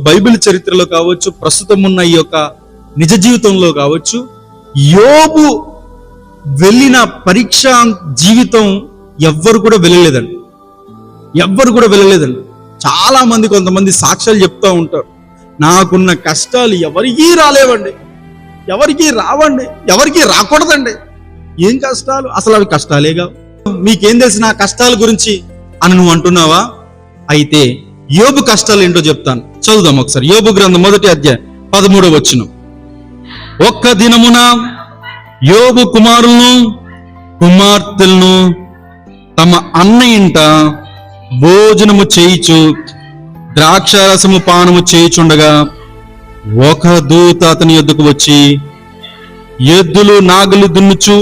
Bible చరిత్రలో కావచ్చు, ప్రస్తుతం ఉన్న ఈ యొక్క నిజ జీవితంలో కావచ్చు, యోబు వెళ్ళిన పరీక్ష జీవితం ఎవ్వరు కూడా వెళ్ళలేదండి. చాలా మంది, కొంతమంది సాక్ష్యాలు చెప్తూ ఉంటారు, నాకున్న కష్టాలు ఎవరికీ రాలేవండి, ఎవరికీ రావండి, ఎవరికీ రాకూడదండి. ఏం కష్టాలు? అసలు అవి కష్టాలేగా. మీకేం తెలిసి నా కష్టాల గురించి అని నువ్వు అంటున్నావా? అయితే యోబు కష్టాలు ఏంటో చెప్తాను, చదువుదాం ఒకసారి. యోబు గ్రంథం 1వ అధ్యాయం 13వ వచనం. ఒక్క దినమున యోబు కుమారులను కుమార్తెలను తమ అన్న ఇంట భోజనము చేయిచు ద్రాక్షారసము పానము చేయుచుండగా ఒక దూత అతని యొద్దకు వచ్చి, ఎద్దులు నాగలు దున్నుచు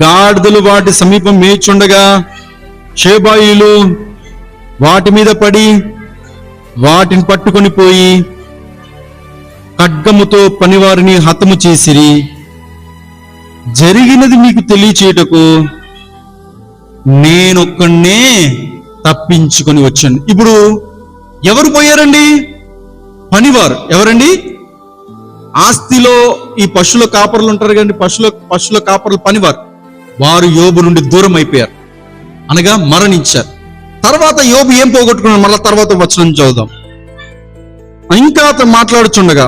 గాడిదలు వాటి సమీపం మేచుండగా షేబాయిలు వాటి మీద పడి వాటిని పట్టుకొని పోయి ఖడ్గముతో పనివారిని హతము చేసిరి. జరిగినది మీకు తెలియచేయటకు నేనొక్కనే తప్పించుకొని వచ్చాను. ఇప్పుడు ఎవరు పోయారండి? పనివారు. ఎవరండి? ఆస్తిలో ఈ పశువుల కాపరులు ఉంటారు కదండి, పశువుల కాపరులు పనివారు. వారు యోబు నుండి దూరం అయిపోయారు, అనగా మరణించారు. తర్వాత యోబు ఏం పోగొట్టుకున్నాడు? మళ్ళా తర్వాత వచనం చదువుదాం. ఇంకా అతను మాట్లాడుచుండగా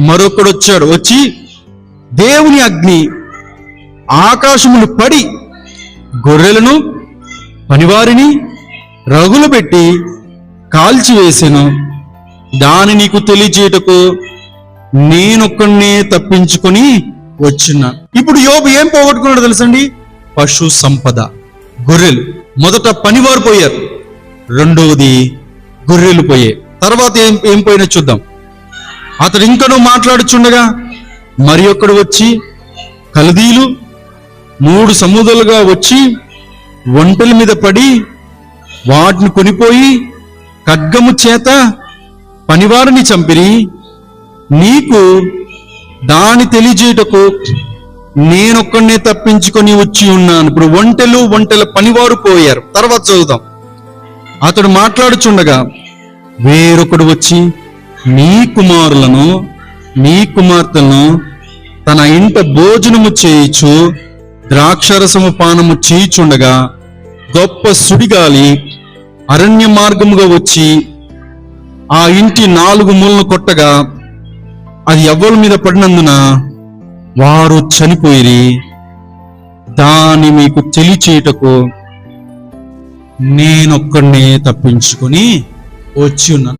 మరొకడు వచ్చాడు. వచ్చి దేవుని అగ్ని ఆకాశములు పడి గొర్రెలను పనివారిని రగులు పెట్టి కాల్చివేసాను. దాని నీకు తెలియచేయటకు నేనొక్కనే తప్పించుకొని వచ్చినా. ఇప్పుడు యోబు ఏం పోగొట్టుకున్నాడు తెలుసండి? పశు సంపద, గొర్రెలు. మొదట పనివారు పోయారు, రెండవది గొర్రెలు పోయాయి. తర్వాత ఏం పోయినా చూద్దాం. అతడు ఇంకనూ మాట్లాడుచుండగా మరి ఒక్కడు వచ్చి, కల్దీలు 3 సముద్రాలుగా వచ్చి ఒంటెల మీద పడి వాటిని కొనిపోయి ఖడ్గము చేత పనివారిని చంపిరి. నీకు దాని తెలియజేయటకు నేనొక్కనే తప్పించుకొని వచ్చి ఉన్నాను. ఇప్పుడు ఒంటెల పనివారు పోయారు. తర్వాత చదువుదాం. అతడు మాట్లాడుచుండగా వేరొకడు వచ్చి, నీ కుమారులను నీ కుమార్తెలను తన ఇంట భోజనము చేయిచు ద్రాక్షరసము పానము చేయిచుండగా గొప్ప సుడిగాలి అరణ్య మార్గముగా వచ్చి ఆ ఇంటి 4 మూలను కొట్టగా అది ఎవ్వరి మీద పడినందున వారు చనిపోయిరి. దాన్ని మీకు తెలియచేయటకు నేనొక్కనే తప్పించుకొని వచ్చి ఉన్నాను.